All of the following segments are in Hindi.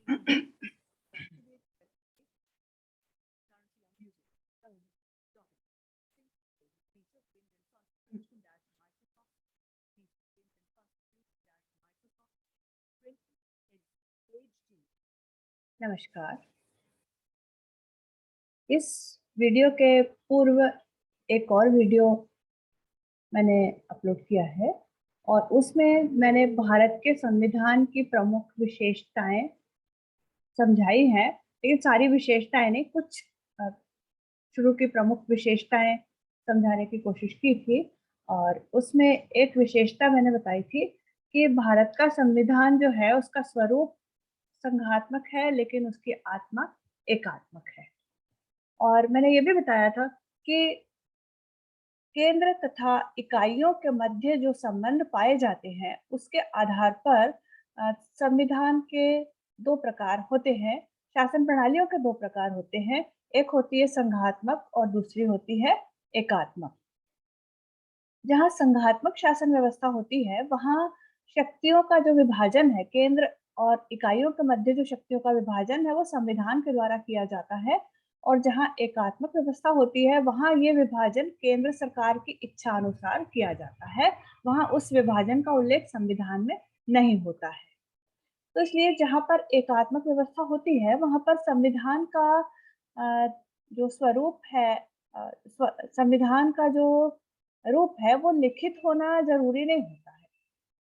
नमस्कार। इस वीडियो के पूर्व एक और वीडियो मैंने अपलोड किया है और उसमें मैंने भारत के संविधान की प्रमुख विशेषताएं समझाई हैं, लेकिन सारी विशेषताएं नहीं, कुछ शुरू की प्रमुख विशेषताएं समझाने की कोशिश की थी। और उसमें एक विशेषता मैंने बताई थी कि भारत का संविधान जो है उसका स्वरूप संघात्मक है, लेकिन उसकी आत्मा एकात्मक है। और मैंने ये भी बताया था कि केंद्र तथा इकाइयों के मध्य जो संबंध पाए जाते हैं उसके आधार पर संविधान के दो प्रकार होते हैं। शासन प्रणालियों के दो प्रकार होते हैं, एक होती है संघात्मक और दूसरी होती है एकात्मक। जहाँ संघात्मक शासन व्यवस्था होती है वहाँ शक्तियों का जो विभाजन है, केंद्र और इकाइयों के मध्य जो शक्तियों का विभाजन है वो संविधान के द्वारा किया जाता है। और जहाँ एकात्मक व्यवस्था होती है वहाँ ये विभाजन केंद्र सरकार की इच्छा अनुसार किया जाता है, वहाँ उस विभाजन का उल्लेख संविधान में नहीं होता है। तो इसलिए जहाँ पर एकात्मक व्यवस्था होती है वहाँ पर संविधान का जो स्वरूप है, संविधान का जो रूप है वो लिखित होना जरूरी नहीं होता है,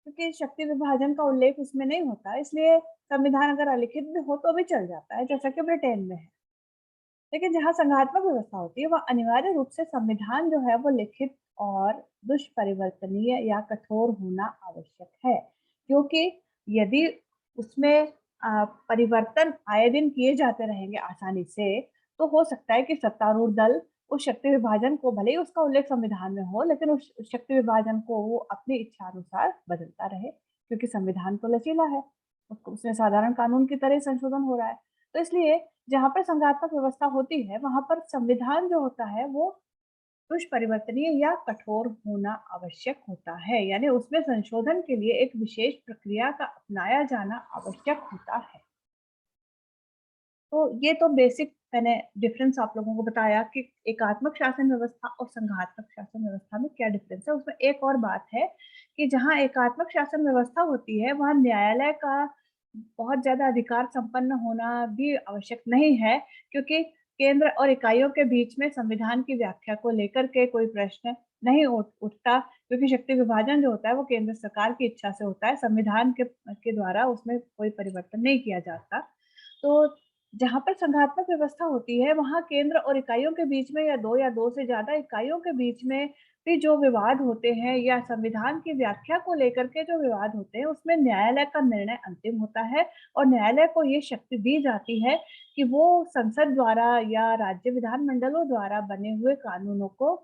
क्योंकि शक्ति विभाजन का उल्लेख उसमें नहीं होता, इसलिए संविधान अगर अलिखित भी हो तो भी चल जाता है, जैसा कि ब्रिटेन में है। लेकिन जहाँ संघात्मक व्यवस्था होती है वह अनिवार्य रूप से संविधान जो है वो लिखित और दुष्परिवर्तनीय या कठोर होना आवश्यक है, क्योंकि यदि उसमें परिवर्तन आए दिन किए जाते रहेंगे आसानी से, तो हो सकता है कि सत्तारूढ़ दल उस शक्ति विभाजन को, भले ही उसका उल्लेख संविधान में हो, लेकिन उस शक्ति विभाजन को वो अपनी इच्छा अनुसार बदलता रहे, क्योंकि संविधान तो लचीला है, उसमें साधारण कानून की तरह संशोधन हो रहा है। तो इसलिए जहाँ पर संघात्मक व्यवस्था होती है वहाँ पर संविधान जो होता है वो दुष्परिवर्तनीय या कठोर होना आवश्यक होता है, यानी उसमें संशोधन के लिए एक विशेष प्रक्रिया का अपनाया जाना आवश्यक होता है। तो ये तो बेसिक मैंने डिफरेंस आप लोगों को बताया कि एकात्मक शासन व्यवस्था और संघात्मक शासन व्यवस्था में क्या डिफरेंस है। उसमें एक और बात है कि जहाँ एकात्मक शासन व्यवस्था होती है वहाँ न्यायालय का बहुत ज्यादा अधिकार संपन्न होना भी आवश्यक नहीं है, क्योंकि केंद्र और इकाइयों के बीच में संविधान की व्याख्या को लेकर के कोई प्रश्न नहीं उठता, क्योंकि शक्ति विभाजन जो होता है वो केंद्र सरकार की इच्छा से होता है, संविधान के द्वारा उसमें कोई परिवर्तन नहीं किया जाता। तो जहाँ पर संघात्मक व्यवस्था होती है वहाँ केंद्र और इकाइयों के बीच में, या दो से ज्यादा इकाइयों के बीच में भी जो विवाद होते हैं या संविधान की व्याख्या को लेकर के जो विवाद होते हैं उसमें न्यायालय का निर्णय अंतिम होता है। और न्यायालय को ये शक्ति दी जाती है कि वो संसद द्वारा या राज्य विधानमंडलों द्वारा बने हुए कानूनों को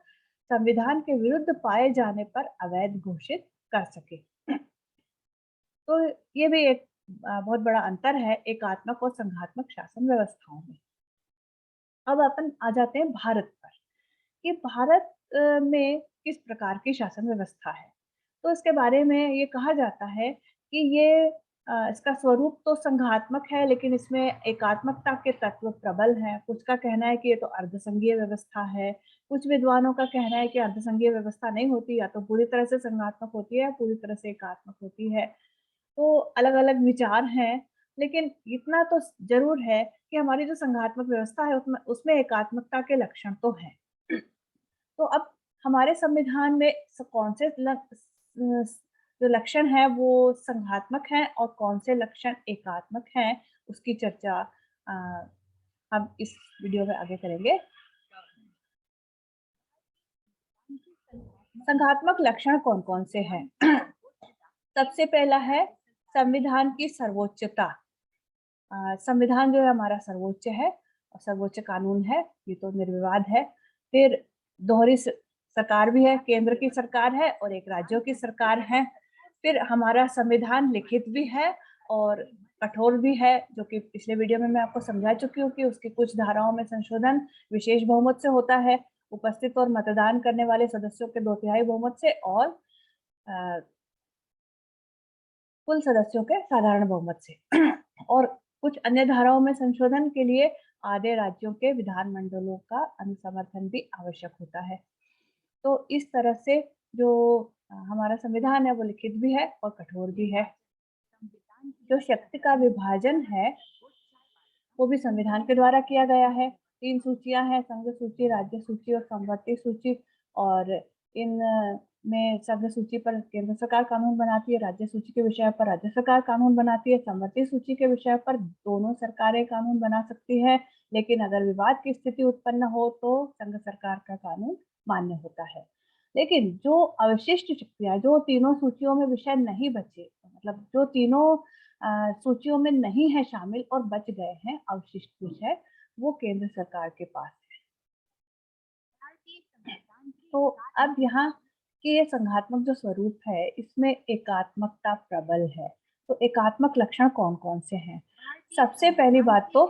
संविधान के विरुद्ध पाए जाने पर अवैध घोषित कर सके। तो ये भी एक बहुत बड़ा अंतर है एकात्मक और संघात्मक शासन व्यवस्थाओं में। अब अपन आ जाते हैं भारत पर कि भारत में किस प्रकार की शासन व्यवस्था है। तो इसके बारे में ये कहा जाता है कि ये इसका स्वरूप तो संघात्मक है, लेकिन इसमें एकात्मकता के तत्व प्रबल हैं। कुछ का कहना है कि ये तो अर्धसंघीय व्यवस्था है, कुछ विद्वानों का कहना है कि अर्धसंघीय व्यवस्था नहीं होती, या तो पूरी तरह से संघात्मक होती है या पूरी तरह से एकात्मक होती है। तो अलग-अलग विचार हैं, लेकिन इतना तो ज़रूर है कि हमारी जो संघात्मक व्यवस्था है उसमें उसमें एकात्मकता के लक्षण तो हैं। तो अब हमारे संविधान में कौन से जो लक्षण हैं वो संघात्मक हैं और कौन से लक्षण एकात्मक हैं, उसकी चर्चा अ, हम इस वीडियो में आगे करेंगे। संघात्मक लक्षण कौन-कौन से हैं? सबसे पहला है संविधान की सर्वोच्चता। संविधान जो है हमारा सर्वोच्च है और सर्वोच्च कानून है, ये तो निर्विवाद है। फिर दोहरी सरकार भी है, केंद्र की सरकार है और एक राज्यों की सरकार है। फिर हमारा संविधान लिखित भी है और कठोर भी है, जो कि पिछले वीडियो में मैं आपको समझा चुकी हूँ कि उसकी कुछ धाराओं में संशोधन विशेष बहुमत से होता है, उपस्थित और मतदान करने वाले सदस्यों के 2/3 बहुमत से, और कुल सदस्यों के साधारण बहुमत से। और कुछ अन्य धाराओं में संशोधन के लिए आधे राज्यों के विधानमंडलों का अनुसमर्थन भी आवश्यक होता है। तो इस तरह से जो हमारा संविधान है वो लिखित भी है और कठोर भी है। जो शक्ति का विभाजन है वो भी संविधान के द्वारा किया गया है। 3 सूचियां हैं, संघ सूची, राज्य सूची और समवर्ती सूची। और इन में संघ सूची पर केंद्र सरकार कानून बनाती है, राज्य सूची के विषय पर राज्य सरकार कानून बनाती है, समवर्ती सूची के विषय पर दोनों सरकारें कानून बना सकती है। लेकिन अगर विवाद की स्थिति उत्पन्न हो तो संघ सरकार का कानून मान्य होता है। लेकिन जो अवशिष्ट शक्तियां, जो तीनों सूचियों में विषय नहीं बचे, मतलब जो तीनों सूचियों में नहीं है शामिल और बच गए हैं अवशिष्ट विषय, वो केंद्र सरकार के पास है। तो अब यहाँ के ये संघात्मक जो स्वरूप है, इसमें एकात्मकता प्रबल है। तो एकात्मक लक्षण कौन-कौन से हैं? सबसे पहली बात तो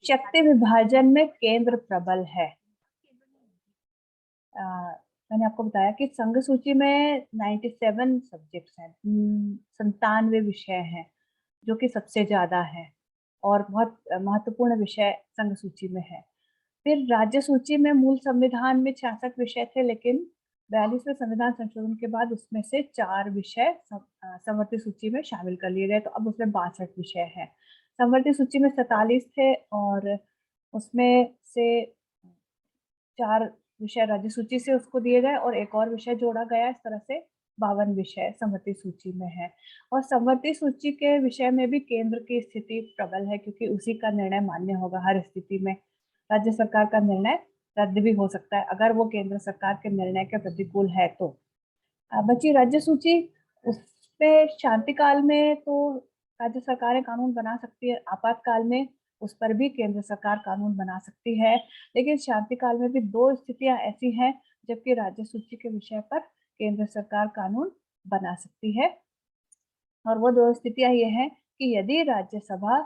शक्ति विभाजन में केंद्र प्रबल है। मैंने आपको बताया कि संघ सूची में 97 सब्जेक्ट्स हैं, 97 विषय हैं, जो कि सबसे ज़्यादा है और बहुत महत्वपूर्ण विषय संघ सूची में है। फिर राज्य सूची में मूल संविधान में 66 विषय थे, लेकिन 42वें संविधान संशोधन के बाद उसमें से 4 विषय समवर्ती सूची में शामिल कर लिए गए, तो अब उसमें 62 विषय हैं। समवर्ती सूची में 47 थे और उसमें से 4 विषय राज्य सूची से उसको दिए गए और एक और विषय जोड़ा गया। इस तरह से 52 विषय समवर्ती सूची में है। और समवर्ती सूची के विषय में भी केंद्र की स्थिति प्रबल है, क्योंकि उसी का निर्णय मान्य होगा हर स्थिति में। राज्य सरकार का निर्णय रद्द भी हो सकता है अगर वो केंद्र सरकार के निर्णय के प्रतिकूल है तो। बची राज्य सूची, उसपे शांति काल में तो राज्य सरकारें कानून बना सकती है, आपातकाल में उस पर भी केंद्र सरकार कानून बना सकती है। लेकिन शांति काल में भी 2 स्थितियां ऐसी हैं जबकि राज्य सूची के विषय पर केंद्र सरकार कानून बना सकती है। और वो 2 स्थितियां ये हैं कि यदि राज्यसभा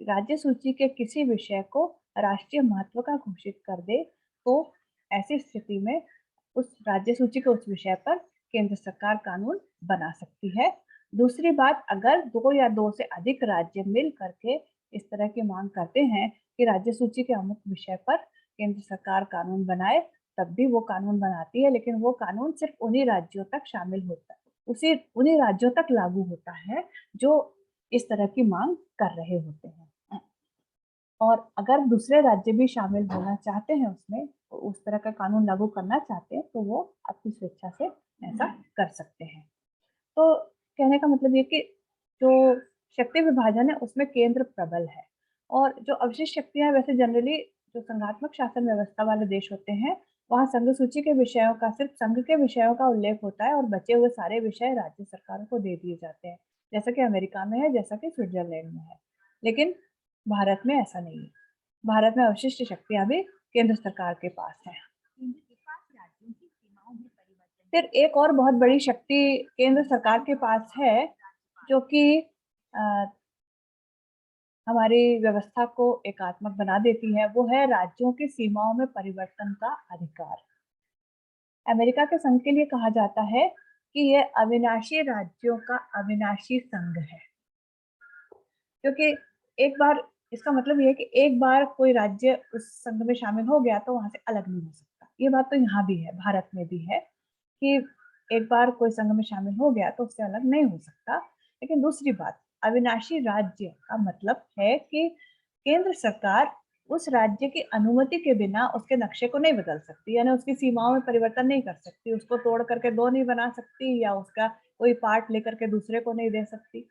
राज्य सूची के किसी विषय को राष्ट्रीय महत्व का घोषित कर दे, तो ऐसी स्थिति में उस राज्य सूची के उस विषय पर केंद्र सरकार कानून बना सकती है। दूसरी बात, अगर 2 या 2 से अधिक राज्य मिल करके इस तरह की मांग करते हैं कि राज्य सूची के अमुक विषय पर केंद्र सरकार कानून बनाए, तब भी वो कानून बनाती है, लेकिन वो कानून सिर्फ उन्हीं राज्यों तक शामिल होता है, उन्हीं राज्यों तक लागू होता है जो इस तरह की मांग कर रहे होते हैं। और अगर दूसरे राज्य भी शामिल होना चाहते हैं उसमें, उस तरह का कानून लागू करना चाहते हैं, तो वो अपनी स्वेच्छा से ऐसा कर सकते हैं। तो कहने का मतलब ये कि जो शक्ति विभाजन है उसमें केंद्र प्रबल है, और जो अवशिष्ट शक्तियां वैसे जनरली जो संघात्मक शासन व्यवस्था वाले देश होते हैं, वहाँ संघ सूची के विषयों का, सिर्फ संघ के विषयों का उल्लेख होता है और बचे हुए सारे विषय राज्य सरकारों को दे दिए जाते हैं, जैसा कि अमेरिका में है, जैसा कि स्विट्जरलैंड में है। लेकिन भारत में ऐसा नहीं है। भारत में अवशिष्ट शक्तियां भी केंद्र सरकार के पास है। फिर एक और बहुत बड़ी शक्ति केंद्र सरकार के पास है, जो कि हमारी व्यवस्था को एकात्मक बना देती है, वो है राज्यों की सीमाओं में परिवर्तन का अधिकार। अमेरिका के संघ के लिए कहा जाता है कि यह अविनाशी राज्यों का अविनाशी संघ है, क्योंकि एक बार, इसका मतलब ये है कि एक बार कोई राज्य उस संघ में शामिल हो गया तो वहां से अलग नहीं हो सकता। ये बात तो यहाँ भी है, भारत में भी है कि एक बार कोई संघ में शामिल हो गया तो उससे अलग नहीं हो सकता। लेकिन दूसरी बात, अविनाशी राज्य का मतलब है कि केंद्र सरकार उस राज्य की अनुमति के बिना उसके नक्शे को नहीं बदल सकती, यानी उसकी सीमाओं में परिवर्तन नहीं कर सकती, उसको तोड़ करके 2 नहीं बना सकती, या उसका कोई पार्ट लेकर के दूसरे को नहीं दे सकती।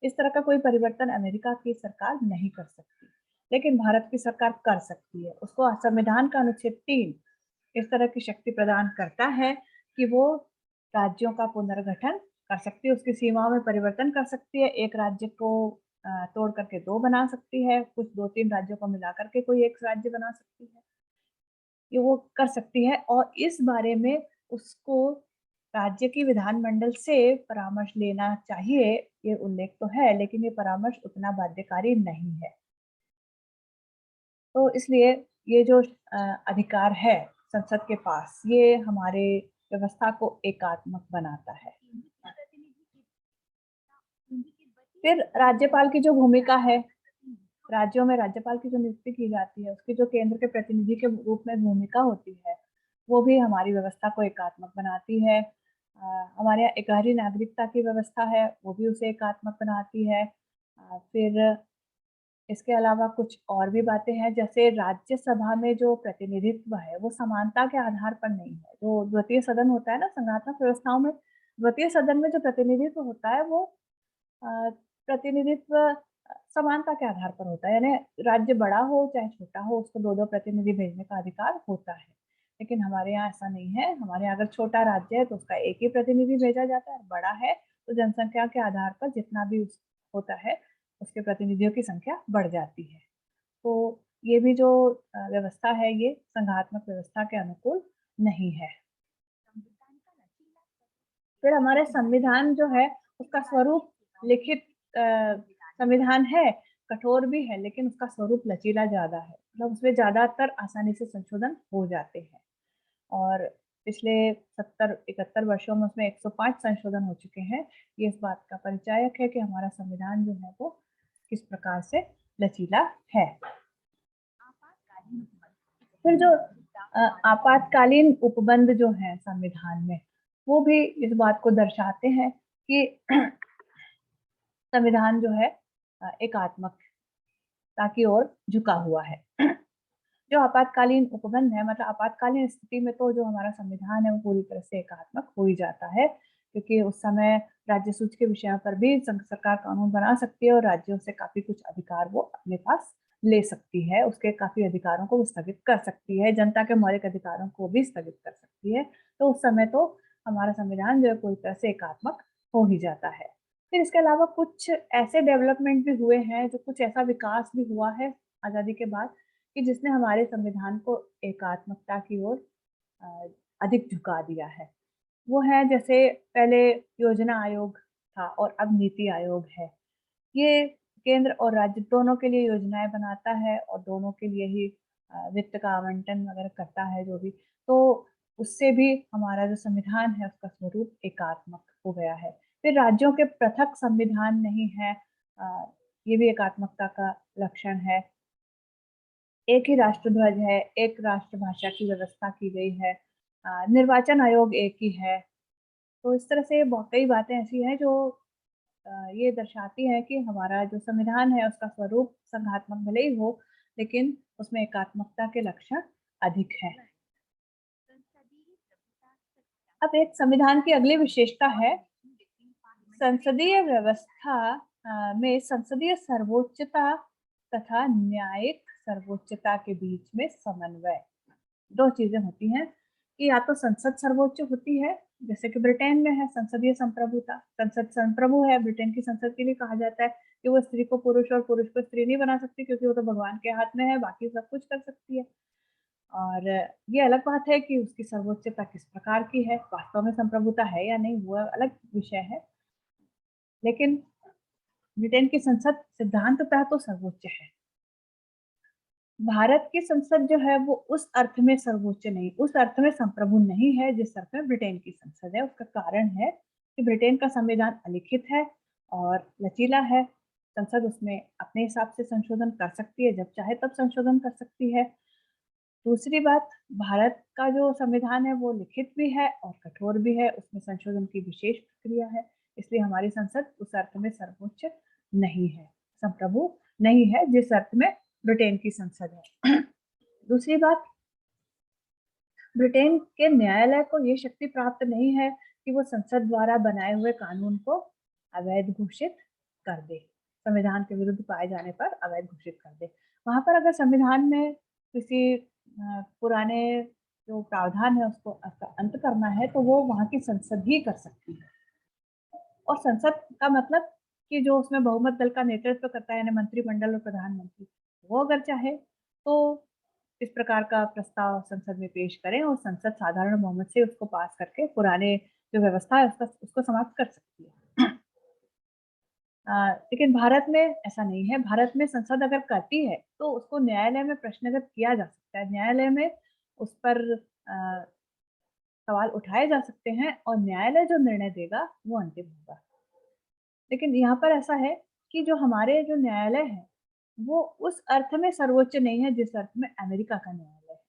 इस तरह का कोई परिवर्तन अमेरिका की सरकार नहीं कर सकती, लेकिन भारत की सरकार कर सकती है। उसको संविधान का अनुच्छेद 3 इस तरह की शक्ति प्रदान करता है कि वो राज्यों का पुनर्गठन कर सकती है, उसकी सीमाओं में परिवर्तन कर सकती है, एक राज्य को तोड़ करके 2 बना सकती है, कुछ 2-3 राज्यों को मिला करके कोई एक राज्य बना सकती है। ये वो कर सकती है, और इस बारे में उसको राज्य की विधानमंडल से परामर्श लेना चाहिए, ये उल्लेख तो है, लेकिन ये परामर्श उतना बाध्यकारी नहीं है। तो इसलिए ये जो अधिकार है संसद के पास, ये हमारे व्यवस्था को एकात्मक बनाता है। फिर राज्यपाल की जो भूमिका है, राज्यों में राज्यपाल की जो नियुक्ति की जाती है, उसकी जो केंद्र के प्रतिनिधि के रूप में भूमिका होती है, वो भी हमारी व्यवस्था को एकात्मक बनाती है। हमारे यहाँ गहरी नागरिकता की व्यवस्था है, वो भी उसे एकात्मक बनाती है। फिर इसके अलावा कुछ और भी बातें हैं, जैसे राज्यसभा में जो प्रतिनिधित्व है, वो समानता के आधार पर नहीं है। जो द्वितीय सदन होता है ना संघात्मक व्यवस्थाओं में, द्वितीय सदन में जो प्रतिनिधित्व होता है, वो अ, प्रतिनिधित्व समानता के आधार पर होता है, यानी राज्य बड़ा हो चाहे छोटा हो, उसको 2-2 प्रतिनिधि भेजने का अधिकार होता है। लेकिन हमारे यहाँ ऐसा नहीं है, हमारे यहाँ अगर छोटा राज्य है तो उसका एक ही प्रतिनिधि भेजा जाता है, बड़ा है तो जनसंख्या के आधार पर जितना भी होता है, उसके प्रतिनिधियों की संख्या बढ़ जाती है। तो ये भी जो व्यवस्था है, ये संघात्मक व्यवस्था के अनुकूल नहीं है। फिर हमारे संविधान जो है, उसका स्वरूप लिखित संविधान है, कठोर भी है, लेकिन उसका स्वरूप लचीला ज़्यादा है। मतलब उसमें ज़्यादातर आसानी से संशोधन हो जाते हैं और पिछले 70-71 वर्षों में उसमें 105 संशोधन हो चुके हैं। ये इस बात का परिचायक है कि हमारा संविधान जो है, वो किस प्रकार से लचीला है। फिर जो आपातकालीन उपबंध जो हैं संविधान में, वो भी इस बात को दर्शाते हैं कि संविधान जो है एकात्मकता की ओर झुका हुआ है। जो आपातकालीन उपबंध है, मतलब आपातकालीन स्थिति में तो जो हमारा संविधान है, वो पूरी तरह से एकात्मक हो ही जाता है, क्योंकि उस समय राज्य सूच के विषयों पर भी सरकार कानून बना सकती है और राज्यों से काफ़ी कुछ अधिकार वो अपने पास ले सकती है, उसके काफ़ी अधिकारों को वो स्थगित कर सकती है, जनता के मौलिक अधिकारों को भी स्थगित कर सकती है। तो उस समय तो हमारा संविधान जो है पूरी तरह से एकात्मक हो ही जाता है। फिर इसके अलावा कुछ ऐसे डेवलपमेंट भी हुए हैं, जो कुछ ऐसा विकास भी हुआ है आज़ादी के बाद कि जिसने हमारे संविधान को एकात्मकता की ओर अ, अधिक झुका दिया है। वो है, जैसे पहले योजना आयोग था और अब नीति आयोग है। ये केंद्र और राज्य दोनों के लिए योजनाएँ बनाता है और दोनों के लिए ही वित्त का आवंटन वगैरह करता है जो भी। तो उससे भी हमारा जो संविधान है, उसका स्वरूप एकात्मक हो गया है। फिर राज्यों के पृथक संविधान नहीं है, ये भी एकात्मकता का लक्षण है। एक ही राष्ट्रध्वज है, एक राष्ट्रभाषा की व्यवस्था की गई है, निर्वाचन आयोग एक ही है। तो इस तरह से कई बातें ऐसी हैं जो ये दर्शाती हैं कि हमारा जो संविधान है, उसका स्वरूप संघात्मक भले ही हो, लेकिन उसमें एकात्मकता के लक्षण अधिक हैं। अब एक संविधान की अगली विशेषता है संसदीय व्यवस्था में संसदीय सर्वोच्चता तथा न्यायिक सर्वोच्चता के बीच में समन्वय। 2 चीज़ें होती हैं कि या तो संसद सर्वोच्च होती है, जैसे कि ब्रिटेन में है संसदीय संप्रभुता, संसद संप्रभु है, ब्रिटेन की संसद के लिए कहा जाता है कि वो स्त्री को पुरुष और पुरुष को स्त्री नहीं बना सकती, क्योंकि वो तो भगवान के हाथ में है, बाकी सब कुछ कर सकती है। और ये अलग बात है कि उसकी सर्वोच्चता किस प्रकार की है, वास्तव में संप्रभुता है या नहीं, वो अलग विषय है। लेकिन ब्रिटेन की संसद सिद्धांततः तो सर्वोच्च है। भारत की संसद जो है, वो उस अर्थ में सर्वोच्च नहीं, उस अर्थ में संप्रभु नहीं है जिस अर्थ में ब्रिटेन की संसद है। उसका कारण है कि ब्रिटेन का संविधान अलिखित है और लचीला है। संसद उसमें अपने हिसाब से संशोधन कर सकती है, जब चाहे तब संशोधन कर सकती है। दूसरी बात, भारत का जो संविधान है, वो लिखित भी है और कठोर भी है, उसमें संशोधन की विशेष प्रक्रिया है, इसलिए हमारी संसद उस अर्थ में सर्वोच्च नहीं है, संप्रभु नहीं है जिस अर्थ में ब्रिटेन की संसद है। दूसरी बात, ब्रिटेन के न्यायालय को ये शक्ति प्राप्त नहीं है कि वो संसद द्वारा बनाए हुए कानून को अवैध घोषित कर दे, संविधान के विरुद्ध पाए जाने पर अवैध घोषित कर दे। वहाँ पर अगर संविधान में किसी पुराने जो प्रावधान है उसको अंत करना है, तो वो वहाँ की संसद ही कर सकती है। और संसद का मतलब कि जो उसमें बहुमत दल का नेतृत्व करता है, यानी मंत्रिमंडल और प्रधानमंत्री, वो अगर चाहे तो इस प्रकार का प्रस्ताव संसद में पेश करें और संसद साधारण बहुमत से उसको पास करके पुराने जो व्यवस्था है उसको समाप्त कर सकती है। लेकिन भारत में ऐसा नहीं है। भारत में संसद अगर करती है तो उसको न्यायालय में प्रश्नगत किया जा सकता है। न्यायालय में उस पर सवाल उठाए जा सकते हैं और न्यायालय जो निर्णय देगा वो अंतिम होगा। लेकिन यहाँ पर ऐसा है कि जो हमारे जो न्यायालय है वो उस अर्थ में सर्वोच्च नहीं है जिस अर्थ में अमेरिका का न्यायालय है।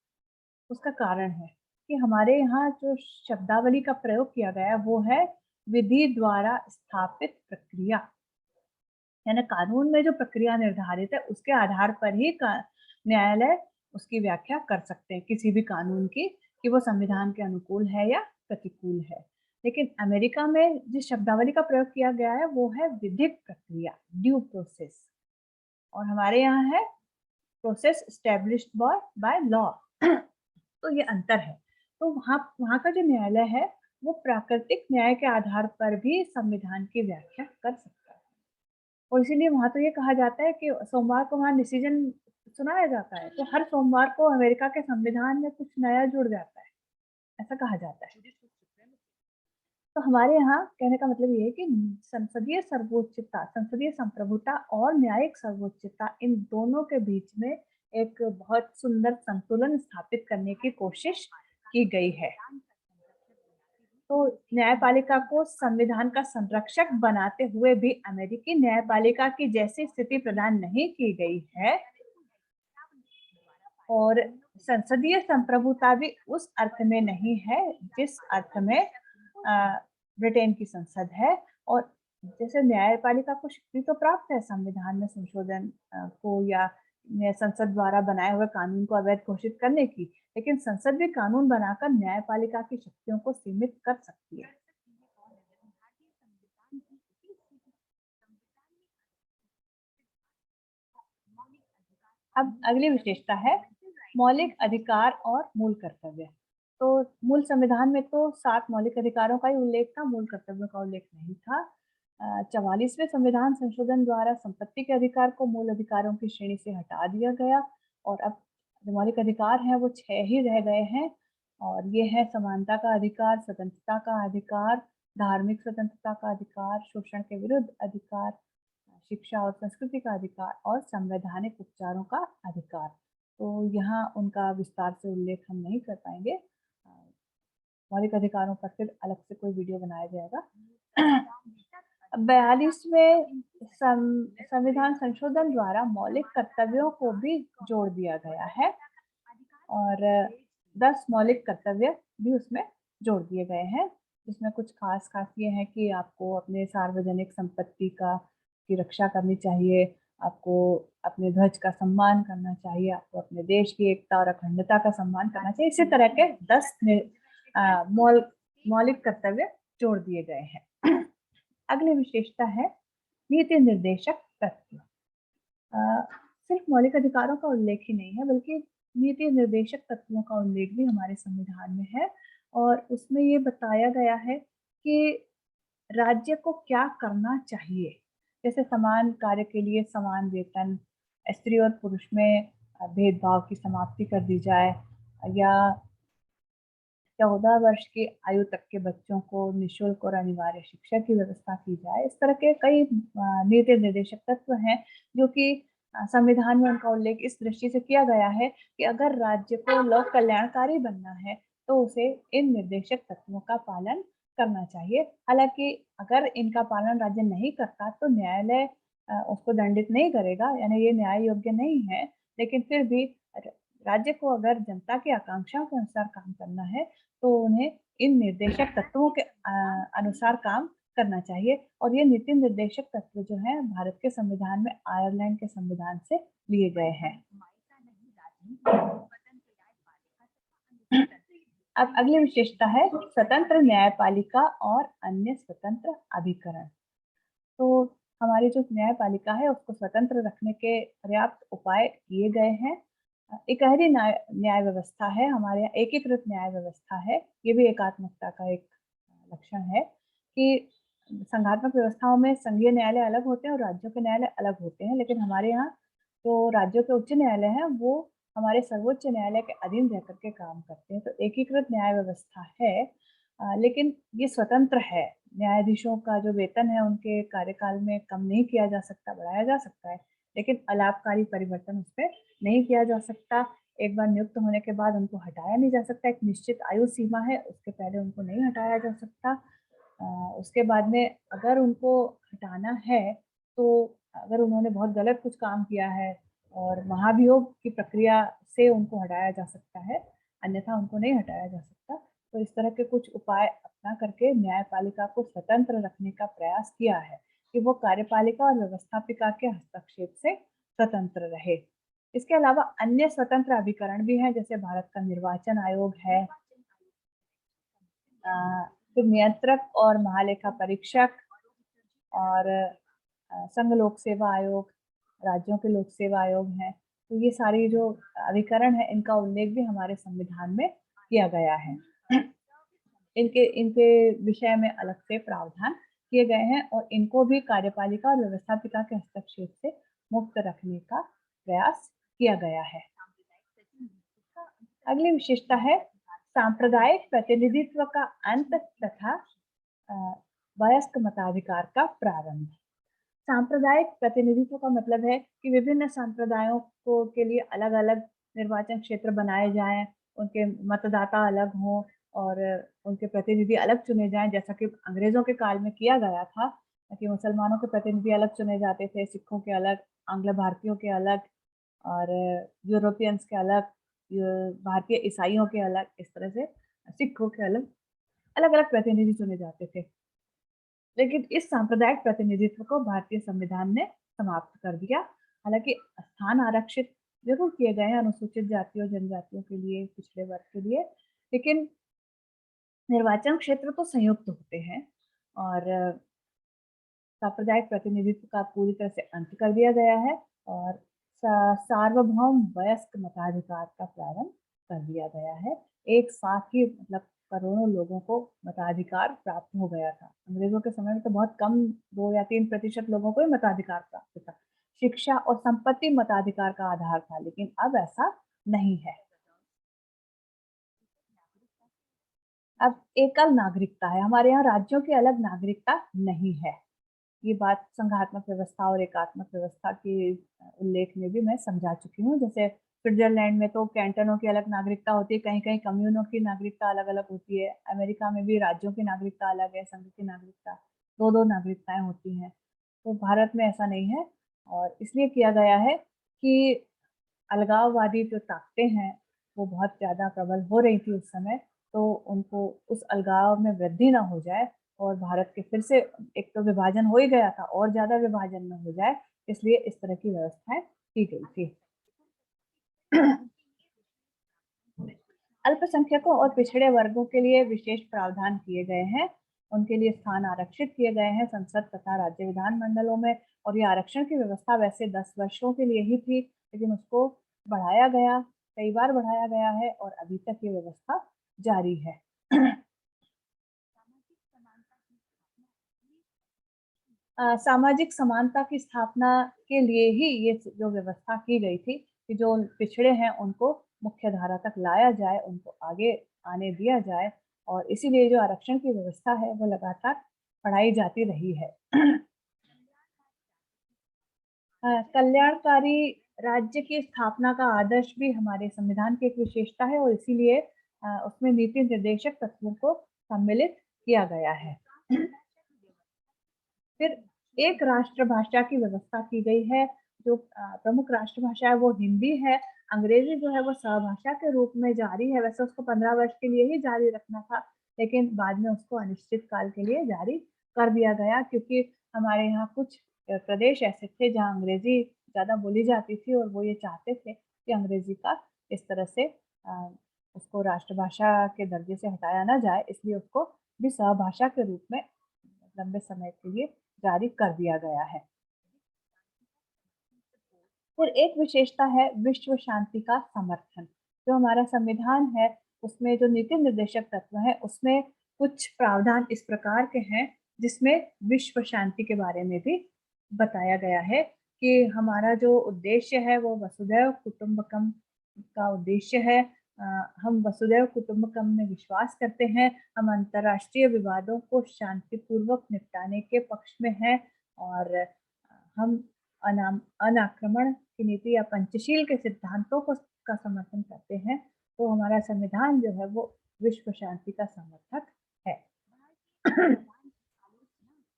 उसका कारण है कि हमारे यहाँ जो शब्दावली का प्रयोग किया गया है वो है विधि द्वारा स्थापित प्रक्रिया, यानी कानून में जो प्रक्रिया निर्धारित है उसके आधार पर ही न्यायालय उसकी व्याख्या कर सकते हैं किसी भी कानून की, कि वो संविधान के अनुकूल है या प्रतिकूल है। लेकिन अमेरिका में जिस शब्दावली का प्रयोग किया गया है वो है विधिक प्रक्रिया, ड्यू प्रोसेस, और हमारे यहाँ है प्रोसेस एस्टेब्लिश्ड बाय लॉ। तो ये अंतर है। तो वहाँ वहाँ का जो न्यायालय है वो प्राकृतिक न्याय के आधार पर भी संविधान की व्याख्या कर सकता है, और इसीलिए वहाँ तो ये कहा जाता है कि सोमवार को वहाँ डिसीजन सुनाया जाता है, तो हर सोमवार को अमेरिका के संविधान में कुछ नया जुड़ जाता है, ऐसा कहा जाता है। तो हमारे यहाँ कहने का मतलब ये है कि संसदीय सर्वोच्चता, संसदीय संप्रभुता और न्यायिक सर्वोच्चता, इन दोनों के बीच में एक बहुत सुंदर संतुलन स्थापित करने की कोशिश की गई है। तो न्यायपालिका को संविधान का संरक्षक बनाते हुए भी अमेरिकी न्यायपालिका की जैसी स्थिति प्रदान नहीं की गई है, और संसदीय संप्रभुता भी उस अर्थ में नहीं है जिस अर्थ में ब्रिटेन की संसद है। और जैसे न्यायपालिका को शक्ति तो प्राप्त है संविधान में संशोधन को या संसद द्वारा बनाए हुए कानून को अवैध घोषित करने की, लेकिन संसद भी कानून बनाकर न्यायपालिका की शक्तियों को सीमित कर सकती है। अब अगली विशेषता है मौलिक अधिकार और मूल कर्तव्य। तो मूल संविधान में तो 7 मौलिक अधिकारों का ही उल्लेख था, मूल कर्तव्यों का उल्लेख नहीं था। 44वें संविधान संशोधन द्वारा संपत्ति के अधिकार को मूल अधिकारों की श्रेणी से हटा दिया गया, और अब जो मौलिक अधिकार हैं वो 6 ही रह गए हैं, और ये है समानता का अधिकार, स्वतंत्रता का अधिकार, धार्मिक स्वतंत्रता का अधिकार, शोषण के विरुद्ध अधिकार, शिक्षा और संस्कृति का अधिकार, और संवैधानिक उपचारों का अधिकार। तो यहाँ उनका विस्तार से उल्लेख हम नहीं कर पाएंगे, मौलिक अधिकारों पर फिर अलग से कोई वीडियो बनाया जाएगा। 42वें संविधान संशोधन द्वारा मौलिक कर्तव्यों को भी जोड़ दिया गया है, और 10 मौलिक कर्तव्य भी उसमें जोड़ दिए गए हैं, जिसमें कुछ खास ये है कि आपको अपने सार्वजनिक संपत्ति की रक्षा करनी चाहिए, आपको अपने ध्वज का सम्मान करना चाहिए, आपको अपने देश की एकता और अखंडता का सम्मान करना चाहिए। इसी तरह के 10 मौलिक कर्तव्य जोड़ दिए गए हैं। अगली विशेषता है नीति निर्देशक तत्व। सिर्फ मौलिक अधिकारों का उल्लेख ही नहीं है बल्कि नीति निर्देशक तत्वों का उल्लेख भी हमारे संविधान में है, और उसमें ये बताया गया है कि राज्य को क्या करना चाहिए। जैसे समान कार्य के लिए समान वेतन, स्त्री और पुरुष में भेदभाव की समाप्ति कर दी जाए, या 14 वर्ष की आयु तक के बच्चों को निःशुल्क और अनिवार्य शिक्षा की व्यवस्था की जाए। इस तरह के कई नीति निर्देशक तत्व हैं जो कि संविधान में उनका उल्लेख इस दृष्टि से किया गया है कि अगर राज्य को लोक कल्याणकारी बनना है तो उसे इन निर्देशक तत्वों का पालन करना चाहिए। हालांकि अगर इनका पालन राज्य नहीं करता तो न्यायालय उसको दंडित नहीं करेगा, यानी ये न्याय योग्य नहीं है, लेकिन फिर भी राज्य को अगर जनता की आकांक्षाओं के अनुसार काम करना है तो उन्हें इन निर्देशक तत्वों के अनुसार काम करना चाहिए। और ये नीति निर्देशक तत्व जो है भारत के संविधान में आयरलैंड के संविधान से लिए गए हैं। अब अगली विशेषता है स्वतंत्र न्यायपालिका और अन्य स्वतंत्र अभिकरण। तो हमारी जो न्यायपालिका है उसको स्वतंत्र रखने के पर्याप्त उपाय किए गए हैं। इकहरी न्याय व्यवस्था है, हमारे यहाँ एकीकृत न्याय व्यवस्था है। ये भी एकात्मकता का एक लक्षण है कि संघात्मक व्यवस्थाओं में संघीय न्यायालय अलग होते हैं और राज्यों के न्यायालय अलग होते हैं, लेकिन हमारे यहाँ जो राज्यों के उच्च न्यायालय हैं वो हमारे सर्वोच्च न्यायालय के अधीन रह करके काम करते हैं। तो एकीकृत न्याय व्यवस्था है, लेकिन ये स्वतंत्र है। न्यायाधीशों का जो वेतन है उनके कार्यकाल में कम नहीं किया जा सकता, बढ़ाया जा सकता है, लेकिन अलाभकारी परिवर्तन उसपे नहीं किया जा सकता। एक बार नियुक्त होने के बाद उनको हटाया नहीं जा सकता, एक निश्चित आयु सीमा है, उसके पहले उनको नहीं हटाया जा सकता। उसके बाद में अगर उनको हटाना है तो अगर उन्होंने बहुत गलत कुछ काम किया है और महाभियोग की प्रक्रिया से उनको हटाया जा सकता है, अन्यथा उनको नहीं हटाया जा सकता। तो इस तरह के कुछ उपाय अपना करके न्यायपालिका को स्वतंत्र रखने का प्रयास किया है कि वो कार्यपालिका और व्यवस्थापिका के हस्तक्षेप से स्वतंत्र रहे। इसके अलावा अन्य स्वतंत्र अभिकरण भी हैं, जैसे भारत का निर्वाचन आयोग है, फिर नियंत्रक और महालेखा परीक्षक और संघ लोक सेवा आयोग, राज्यों के लोक सेवा आयोग हैं। तो ये सारी जो अभिकरण है, इनका उल्लेख भी हमारे संविधान में किया गया है। इनके इनके विषय में अलग से प्रावधान किए गए हैं और इनको भी कार्यपालिका और व्यवस्थापिका के हस्तक्षेप से मुक्त रखने का प्रयास किया गया है। अगली विशेषता है सांप्रदायिक प्रतिनिधित्व का अंत तथा वयस्क मताधिकार का प्रारंभ। सांप्रदायिक प्रतिनिधित्व का मतलब है कि विभिन्न संप्रदायों को के लिए अलग-अलग निर्वाचन क्षेत्र बनाए जाएं, उनके मतदाता अलग हों और उनके प्रतिनिधि अलग चुने जाएं, जैसा कि अंग्रेजों के काल में किया गया था कि मुसलमानों के प्रतिनिधि अलग चुने जाते थे, सिखों के अलग, आंग्ल भारतीयों के अलग और यूरोपियंस के अलग, भारतीय ईसाइयों के अलग, इस तरह से सिखों के अलग, अलग-अलग प्रतिनिधि चुने जाते थे। लेकिन इस सांप्रदायिक प्रतिनिधित्व को भारतीय संविधान ने समाप्त कर दिया। हालांकि स्थान आरक्षित जरूर किए गए हैं अनुसूचित जातियों जनजातियों के लिए, पिछड़े वर्ग के लिए, लेकिन निर्वाचन क्षेत्र तो संयुक्त होते हैं और सांप्रदायिक प्रतिनिधित्व का पूरी तरह से अंत कर दिया गया है और सार्वभौम वयस्क मताधिकार का प्रारंभ कर दिया गया है। एक साथ ही मतलब करोड़ों लोगों को मताधिकार प्राप्त हो गया था। अंग्रेजों के समय में तो बहुत कम 2 या 3% लोगों को ही मताधिकार प्राप्त था। शिक्षा और संपत्ति मताधिकार का आधार था, लेकिन अब ऐसा नहीं है। अब एकल नागरिकता है, हमारे यहाँ राज्यों की अलग नागरिकता नहीं है। ये बात संघात्मक व्यवस्था और एकात्मक व्यवस्था के उल्लेख में भी मैं समझा चुकी हूँ। जैसे स्विट्जरलैंड में तो कैंटनों की अलग नागरिकता होती है, कहीं-कहीं कम्यूनों की नागरिकता अलग-अलग होती है। अमेरिका में भी राज्यों की नागरिकता अलग है, संघ की नागरिकता, 2-2 नागरिकताएँ होती हैं। तो भारत में ऐसा नहीं है और इसलिए किया गया है कि अलगाववादी जो ताकतें हैं, वो बहुत ज़्यादा प्रबल हो रही थी उस समय, तो उनको उस अलगाव में वृद्धि ना हो जाए और भारत के फिर से एक तो विभाजन हो ही गया था और ज़्यादा विभाजन ना हो जाए, इसलिए इस तरह की व्यवस्थाएँ की गई थी। अल्पसंख्यकों और पिछड़े वर्गों के लिए विशेष प्रावधान किए गए हैं। उनके लिए स्थान आरक्षित किए गए हैं संसद तथा राज्य विधानमंडलों में और ये आरक्षण की व्यवस्था वैसे 10 वर्षों के लिए ही थी, लेकिन उसको बढ़ाया गया, कई बार बढ़ाया गया है और अभी तक ये व्यवस्था जारी है। सामाजिक समानता की स्थापना के लिए ही ये जो व्यवस्था की गई थी कि जो पिछड़े हैं उनको मुख्य धारा तक लाया जाए, उनको आगे आने दिया जाए और इसीलिए जो आरक्षण की व्यवस्था है वो लगातार बढ़ाई जाती रही है। कल्याणकारी राज्य की स्थापना का आदर्श भी हमारे संविधान की एक विशेषता है और इसीलिए उसमें नीति निर्देशक तत्वों को सम्मिलित किया गया है। फिर एक राष्ट्रभाषा की व्यवस्था की गई है, जो प्रमुख राष्ट्रभाषा है वो हिंदी है, अंग्रेजी जो है वो सहभाषा के रूप में जारी है, वैसे उसको 15 वर्ष के लिए ही जारी रखना था, लेकिन बाद में उसको अनिश्चित काल के लिए जारी कर दिया गया क्योंकि हमारे यहाँ कुछ प्रदेश ऐसे थे जहाँ अंग्रेजी ज़्यादा बोली जाती थी और वो ये चाहते थे कि अंग्रेजी का इस तरह से उसको राष्ट्रभाषा के दर्जे से हटाया ना जाए, इसलिए उसको भी सहभाषा के रूप में लंबे समय के लिए जारी कर दिया गया है। फिर एक विशेषता है विश्व शांति का समर्थन। जो हमारा संविधान है, उसमें जो नीति निर्देशक तत्व हैं, उसमें कुछ प्रावधान इस प्रकार के हैं, जिसमें विश्व शांति के बारे में भी बताया गया है कि हमारा जो उद्देश्य है, वो वसुधैव कुटुंबकम का उद्देश्य है। हम वसुधैव कुटुंबकम में विश्वास करते हैं, हम अंतर्राष्ट्रीय विवादों को शांतिपूर्वक निपटाने के पक्ष में हैं और हम अनाक्रमण की नीति या पंचशील के सिद्धांतों को का समर्थन करते हैं, तो हमारा संविधान जो है वो विश्व शांति का समर्थक है।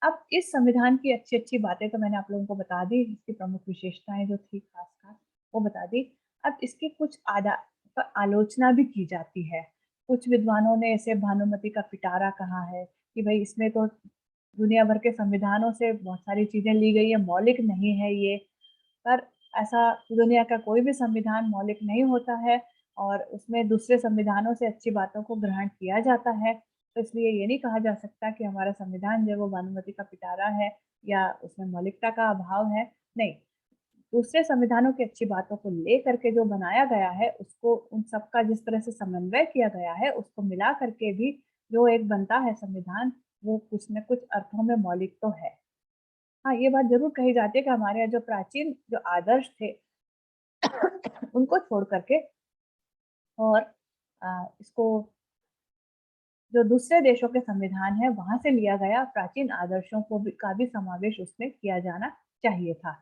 अब इस संविधान की अच्छी-अच्छी बातें तो मैंने आप लोगों को बता दी, इसकी प्रमुख विशेषताएँ जो थी खास-खास वो बता दी। अब इसकी कुछ आलोचना भी की जाती है। कुछ विद्वानों ने इसे भानुमति का पिटारा कहा है कि भई इसमें तो दुनिया भर के संविधानों से बहुत सारी चीज़ें ली गई है, मौलिक नहीं है ये। पर ऐसा दुनिया का कोई भी संविधान मौलिक नहीं होता है और उसमें दूसरे संविधानों से अच्छी बातों को ग्रहण किया जाता है। तो इसलिए ये नहीं कहा जा सकता कि हमारा संविधान जो है वो भानुमति का पिटारा है या उसमें मौलिकता का अभाव है, नहीं। दूसरे संविधानों की अच्छी बातों को लेकर के जो बनाया गया है, उसको उन सबका जिस तरह से समन्वय किया गया है, उसको मिला करके भी जो एक बनता है संविधान, वो कुछ न कुछ अर्थों में मौलिक तो है। हाँ, ये बात ज़रूर कही जाती है कि हमारे यहाँ जो प्राचीन जो आदर्श थे, उनको छोड़ कर के और इसको जो दूसरे देशों के संविधान हैं, वहाँ से लिया गया प्राचीन आदर्शों को भी का भी समावेश उसमें किया जाना चाहिए था।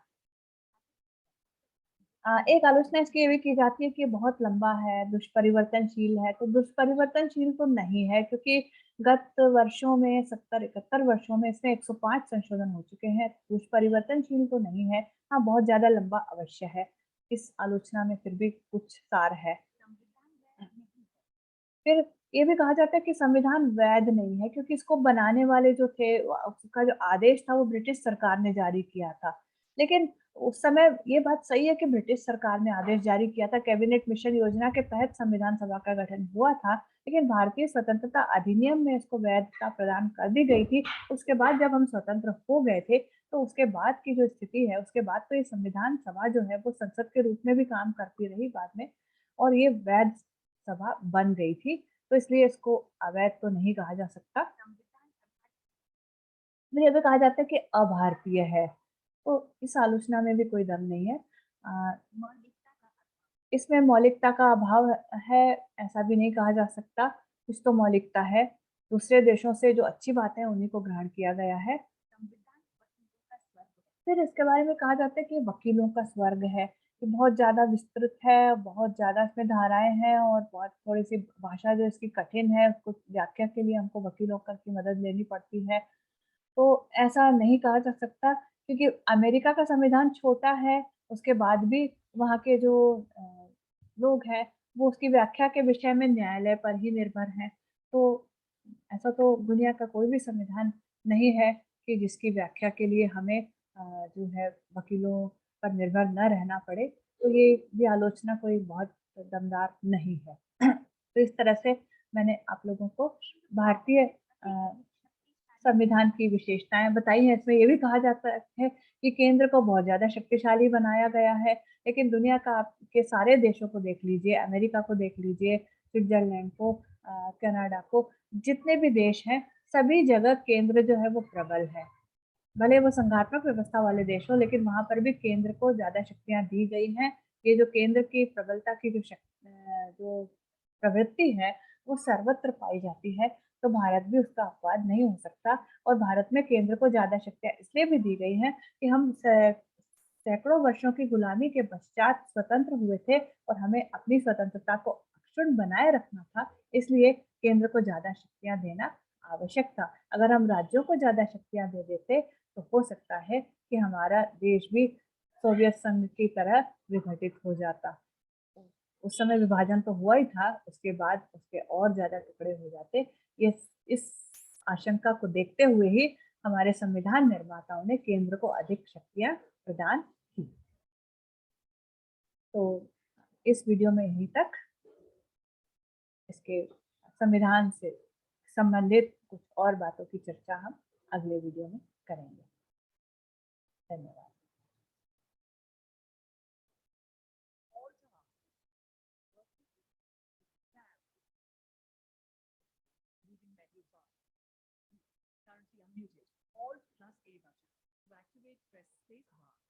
एक आलोचना इसकी ये भी की जाती है कि बहुत लंबा है, दुष्परिवर्तनशील है, तो दुष्परिवर्तनशील तो नहीं है क्योंकि गत वर्षों में 70-71 वर्षों में इसमें 105 संशोधन हो चुके हैं, दुष्परिवर्तनशील तो नहीं है। हाँ, बहुत ज़्यादा लंबा अवश्य है। इस आलोचना में फिर भी कुछ सार है। फिर ये भी कहा जाता है कि संविधान वैध नहीं है क्योंकि इसको बनाने वाले जो थे उसका जो आदेश था वो ब्रिटिश सरकार ने जारी किया था। लेकिन उस समय ये बात सही है कि ब्रिटिश सरकार ने आदेश जारी किया था, कैबिनेट मिशन योजना के तहत संविधान सभा का गठन हुआ था, लेकिन भारतीय स्वतंत्रता अधिनियम में इसको वैधता प्रदान कर दी गई थी। उसके बाद जब हम स्वतंत्र हो गए थे, तो उसके बाद की जो स्थिति है, उसके बाद तो ये संविधान सभा जो है वो संसद के रूप में भी काम करती रही बाद में और ये वैध सभा बन गई थी, तो इसलिए इसको अवैध तो नहीं कहा जा सकता। लेकिन ये भी कहा जाता है कि अभारतीय है, तो इस आलोचना में भी कोई दम नहीं है। अ, इसमें मौलिकता का अभाव है, ऐसा भी नहीं कहा जा सकता, कुछ तो मौलिकता है। दूसरे देशों से जो अच्छी बातें हैं, उन्हीं को ग्रहण किया गया है। फिर इसके बारे में कहा जाता है कि वकीलों का स्वर्ग है, ये बहुत ज़्यादा विस्तृत है, बहुत ज़्यादा इसमें धाराएँ हैं और बहुत थोड़ी-सी भाषा जो इसकी कठिन है, उसको व्याख्या के लिए हमको वकीलों का की मदद लेनी पड़ती है। तो ऐसा नहीं कहा जा सकता क्योंकि अमेरिका का संविधान छोटा है, उसके बाद भी वहाँ के जो लोग हैं, वो उसकी व्याख्या के विषय में न्यायालय पर ही निर्भर हैं। तो ऐसा तो दुनिया का कोई भी संविधान नहीं है कि जिसकी व्याख्या के लिए हमें जो है वकीलों पर निर्भर न रहना पड़े, तो ये भी आलोचना कोई बहुत दमदार नहीं है। तो इस तरह से मैंने आप लोगों को भारतीय संविधान की विशेषताएँ बताई हैं। इसमें ये भी कहा जाता है कि केंद्र को बहुत ज़्यादा शक्तिशाली बनाया गया है, लेकिन दुनिया का आप के सारे देशों को देख लीजिए, अमेरिका को देख लीजिए, स्विट्ज़रलैंड को कनाडा को, जितने भी देश हैं, सभी जगह केंद्र जो है वो प्रबल है। भले वो संघात्मक व्यवस्था वाले देश हों, लेकिन वहाँ पर भी केंद्र को ज़्यादा शक्तियाँ दी गई हैं। ये जो केंद्र की प्रबलता की जो प्रवृत्ति है, वो सर्वत्र पाई जाती है, तो भारत भी उसका अपवाद नहीं हो सकता और भारत में केंद्र को ज़्यादा शक्तियाँ इसलिए भी दी गई हैं कि हम सैकड़ों वर्षों की गुलामी के पश्चात स्वतंत्र हुए थे और हमें अपनी स्वतंत्रता को अक्षुण्ण बनाए रखना था, इसलिए केंद्र को ज़्यादा शक्तियाँ देना आवश्यक था। अगर हम राज्यों को ज़्यादा शक्तियाँ दे देते, तो हो सकता है कि हमारा देश भी सोवियत संघ की तरह विघटित हो जाता। उस समय विभाजन तो हुआ ही था, उसके बाद उसके और ज़्यादा टुकड़े हो जाते। ये इस आशंका को देखते हुए ही हमारे संविधान निर्माताओं ने केंद्र को अधिक शक्तियाँ प्रदान की। तो इस वीडियो में यहीं तक। इसके संविधान से संबंधित कुछ और बातों की चर्चा हम अगले वीडियो में करेंगे। धन्यवाद। Currently unmuted. Alt plus A button. To activate, press space bar.